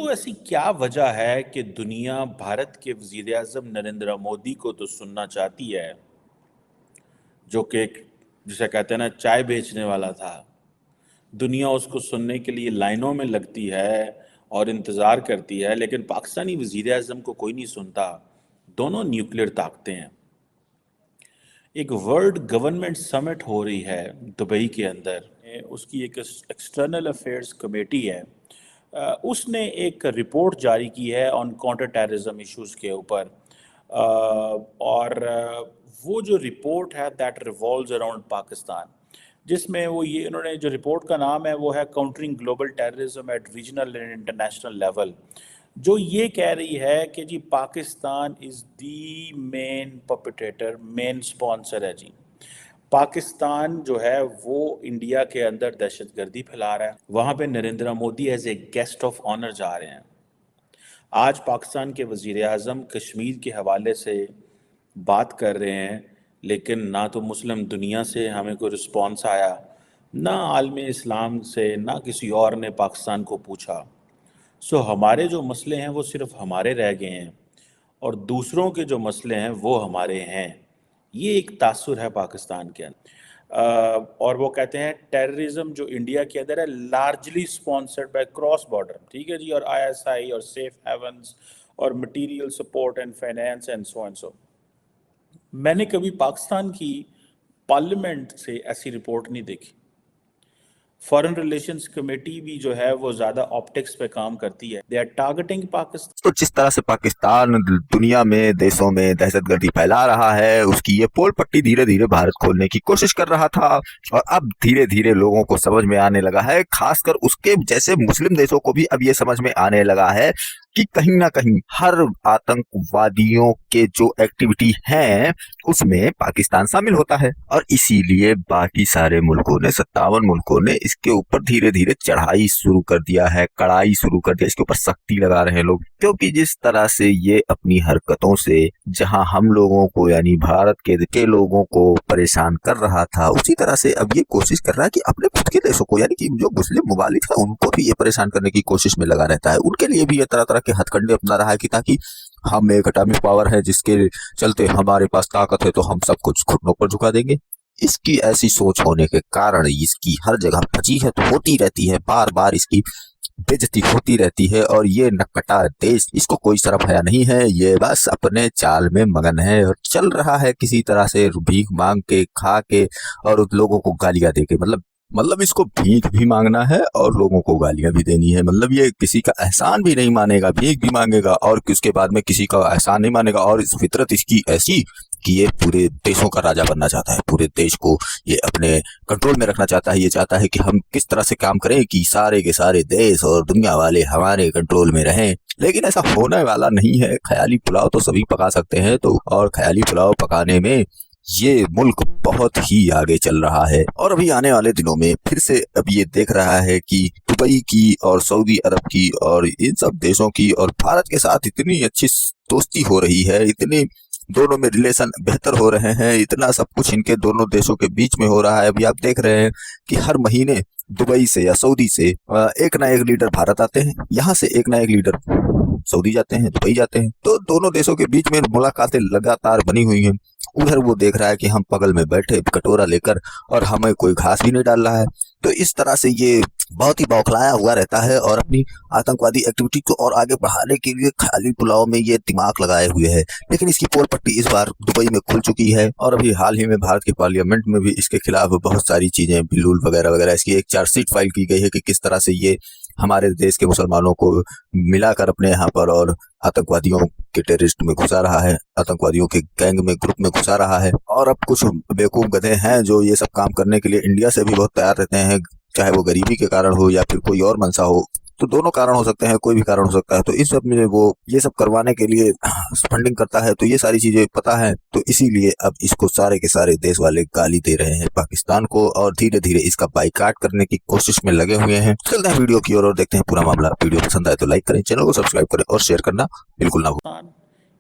ایسی کیا وجہ ہے کہ دنیا بھارت کے وزیر اعظم نریندر مودی کو تو سننا چاہتی ہے، جو کہ جسے کہتے ہیں نا چائے بیچنے والا تھا۔ دنیا اس کو سننے کے لیے لائنوں میں لگتی ہے اور انتظار کرتی ہے، لیکن پاکستانی وزیر اعظم کو کوئی نہیں سنتا۔ دونوں نیوکلیر طاقتیں ہیں۔ ایک ورلڈ گورنمنٹ سمٹ ہو رہی ہے دبئی کے اندر، اس کی ایک ایکسٹرنل افیئرز کمیٹی ہے، اس نے ایک رپورٹ جاری کی ہے آن کاؤنٹر ٹیررزم ایشوز کے اوپر، اور وہ جو رپورٹ ہے دیٹ ریوالوز اراؤنڈ پاکستان، جس میں وہ یہ انہوں نے جو رپورٹ کا نام ہے وہ ہے countering global terrorism at regional and international level, جو یہ کہہ رہی ہے کہ جی Pakistan is the main perpetrator, main sponsor ہے جی۔ پاکستان جو ہے وہ انڈیا کے اندر دہشت گردی پھیلا رہا ہے، وہاں پہ Narendra Modi as a guest of honour جا رہے ہیں۔ آج پاکستان کے وزیر اعظم کشمیر کے حوالے سے بات کر رہے ہیں، لیکن نہ تو مسلم دنیا سے ہمیں کوئی رسپانس آیا، نہ عالم اسلام سے، نہ کسی اور نے پاکستان کو پوچھا۔ ہمارے جو مسئلے ہیں وہ صرف ہمارے رہ گئے ہیں، اور دوسروں کے جو مسئلے ہیں وہ ہمارے ہیں۔ یہ ایک تاثر ہے پاکستان کے اندر، اور وہ کہتے ہیں ٹیررزم جو انڈیا کے اندر ہے largely sponsored by cross border, ٹھیک ہے جی، اور ISI اور سیف ہیونز اور material support and finance and so and so. میں نے کبھی پاکستان کی پارلیمنٹ سے ایسی رپورٹ نہیں دیکھی۔ فارن ریلیشنز کمیٹی بھی جو ہے وہ زیادہ آپٹکس پہ کام کرتی ہے، دے آر ٹارگیٹنگ پاکستان۔ تو جس طرح سے پاکستان دنیا میں دیشوں میں دہشت گردی پھیلا رہا ہے، اس کی یہ پول پٹی دھیرے دھیرے بھارت کھولنے کی کوشش کر رہا تھا، اور اب دھیرے دھیرے لوگوں کو سمجھ میں آنے لگا ہے، خاص کر اس کے جیسے مسلم دیشوں کو بھی اب یہ سمجھ میں آنے لگا ہے کہ کہیں نہ کہیں ہر آتنکوادیوں کے جو ایکٹیویٹی ہیں اس میں پاکستان شامل ہوتا ہے، اور اسی لیے باقی سارے ملکوں نے 57 ملکوں نے اس کے اوپر دھیرے دھیرے چڑھائی شروع کر دیا ہے، کڑائی شروع کر دیا، اس کے اوپر سختی لگا رہے ہیں لوگ، کیونکہ جس طرح سے یہ اپنی حرکتوں سے جہاں ہم لوگوں کو یعنی بھارت کے لوگوں کو پریشان کر رہا تھا، اسی طرح سے اب یہ کوشش کر رہا ہے کہ اپنے خود کے دیشوں کو یعنی کہ جو مسلم ممالک ہیں ان کو بھی یہ پریشان کرنے کی کوشش میں لگا رہتا ہے۔ ان کے لیے بھی یہ طرح طرح کے ہتھ کنڈے اپنا رہا ہے کہ تاکہ ہم ایک اٹامک پاور ہے جس کے چلتے ہمارے پاس طاقت ہے تو ہم سب کچھ گھٹنوں پر جھکا دیں گے۔ اس کی ایسی سوچ ہونے کے کارن اس کی ہر جگہ پھنسی ہے تو ہوتی رہتی ہے، بار بار اس کی بےعزتی ہوتی رہتی ہے، اور یہ نکٹا دیش اس کو کوئی شرم حیا نہیں ہے، یہ بس اپنے چال میں مگن ہے اور چل رہا ہے کسی طرح سے بھیک مانگ کے، کھا کے، اور لوگوں کو گالیاں دے کے، مطلب اس کو بھیک بھی مانگنا ہے اور لوگوں کو گالیاں بھی دینی ہے، مطلب یہ کسی کا احسان بھی نہیں مانے گا، بھیک بھی مانگے گا اور اس کے بعد میں کسی کا احسان نہیں مانے گا، اور اس فطرت اس کی ایسی کہ یہ پورے دیشوں کا راجا بننا چاہتا ہے، پورے دیش کو یہ اپنے کنٹرول میں رکھنا چاہتا ہے، یہ چاہتا ہے کہ ہم کس طرح سے کام کریں کہ سارے کے سارے دیش اور دنیا والے ہمارے کنٹرول میں رہیں، لیکن ایسا ہونے والا نہیں ہے۔ خیالی پلاؤ تو سبھی پکا سکتے ہیں، تو اور خیالی پلاؤ پکانے میں یہ ملک بہت ہی آگے چل رہا ہے، اور ابھی آنے والے دنوں میں پھر سے اب یہ دیکھ رہا ہے کہ دبئی کی اور سعودی عرب کی اور ان سب دیشوں کی اور بھارت کے ساتھ اتنی اچھی دوستی ہو رہی ہے، اتنی دونوں میں ریلیشن بہتر ہو رہے ہیں، اتنا سب کچھ ان کے دونوں دیشوں کے بیچ میں ہو رہا ہے۔ ابھی آپ دیکھ رہے ہیں کہ ہر مہینے دبئی سے یا سعودی سے ایک نہ ایک لیڈر بھارت آتے ہیں، یہاں سے ایک نہ ایک لیڈر سعودی جاتے ہیں، دبئی جاتے ہیں، تو دونوں دیشوں کے بیچ میں ملاقاتیں لگاتار بنی ہوئی ہیں۔ ادھر وہ دیکھ رہا ہے کہ ہم بغل میں بیٹھے کٹورا لے کر اور ہمیں کوئی گھاس بھی نہیں ڈال رہا ہے، تو اس طرح سے یہ بہت ہی بوکھلایا ہوا رہتا ہے، اور اپنی آتنکوادی ایکٹیویٹی کو اور آگے بڑھانے کے لیے خیالی پلاؤ میں یہ دماغ لگائے ہوئے ہے۔ لیکن اس کی پول پٹی اس بار دبئی میں کھل چکی ہے، اور ابھی حال ہی میں بھارت کے پارلیمنٹ میں بھی اس کے خلاف بہت ساری چیزیں بل وغیرہ وغیرہ، اس کی ایک چارج شیٹ فائل کی گئی ہے کہ کس طرح سے یہ ہمارے دیش کے مسلمانوں کو ملا کر اپنے یہاں پر اور آتنکوادیوں کے ٹیررسٹ میں گھسا رہا ہے، آتنکوادیوں کے گینگ میں گروپ میں گھسا رہا ہے، اور اب کچھ بیوقوف گدھے ہیں جو یہ سب کام کرنے کے لیے انڈیا سے بھی بہت تیار رہتے ہیں، چاہے وہ غریبی کے کارن ہو یا پھر کوئی اور منشا ہو، تو دونوں کارن ہو سکتے ہیں، کوئی بھی کارن ہو سکتا ہے، تو اس سب میں وہ یہ سب کروانے کے لیے فنڈنگ کرتا ہے، تو یہ ساری چیزیں پتہ ہے، تو اسی لیے اب اس کو سارے کے سارے دیش والے گالی دے رہے ہیں پاکستان کو، اور دھیرے دھیرے اس کا بائیکاٹ کرنے کی کوشش میں لگے ہوئے ہیں۔ چلتے ہیں ویڈیو کی اور دیکھتے ہیں پورا معاملہ۔ ویڈیو پسند آئے تو لائک کریں، چینل کو سبسکرائب کریں اور شیئر کرنا بالکل نہ بھولیں۔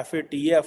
FATF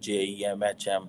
JEM, HM,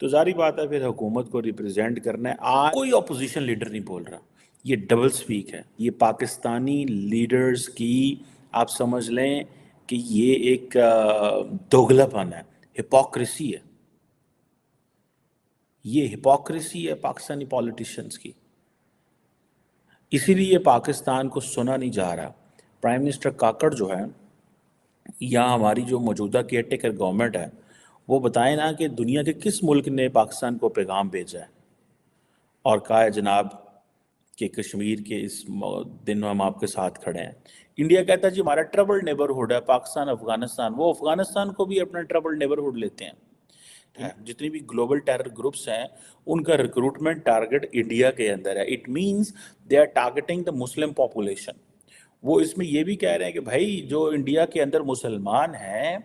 تو ظاہری بات ہے پھر حکومت کو ریپرزینٹ کرنا ہے. آج کوئی اپوزیشن لیڈر نہیں بول رہا. یہ ڈبل سپیک ہے. یہ پاکستانی لیڈرز کی آپ سمجھ لیں کہ یہ ایک دوگلا پن ہے, ہپوکریسی ہے. یہ ہپوکریسی ہے پاکستانی پولیٹیشنز کی. اسی لیے پاکستان کو سنا نہیں جا رہا. پرائم منسٹر کاکڑ جو ہے یا ہماری جو موجودہ کیئر ٹیکر گورنمنٹ ہے وہ بتائیں نا کہ دنیا کے کس ملک نے پاکستان کو پیغام بھیجا ہے اور کہا ہے جناب کہ کشمیر کے اس دن ہم آپ کے ساتھ کھڑے ہیں. انڈیا کہتا ہے جی ہمارا ٹربل نیبرہڈ ہے پاکستان افغانستان. وہ افغانستان کو بھی اپنا ٹربل نیبرہڈ لیتے ہیں. جتنی بھی گلوبل ٹیرر گروپس ہیں ان کا ریکروٹمنٹ ٹارگٹ انڈیا کے اندر ہے. It means they are targeting the Muslim population. وہ اس میں یہ بھی کہہ رہے ہیں کہ بھائی جو انڈیا کے اندر مسلمان ہیں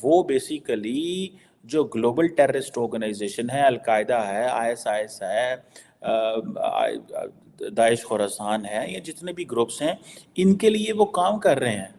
وہ بیسیکلی جو گلوبل ٹیررسٹ آرگنائزیشن ہے, القاعدہ ہے, ISIS ہے, داعش خوراسان ہے, یا جتنے بھی گروپس ہیں ان کے لیے وہ کام کر رہے ہیں.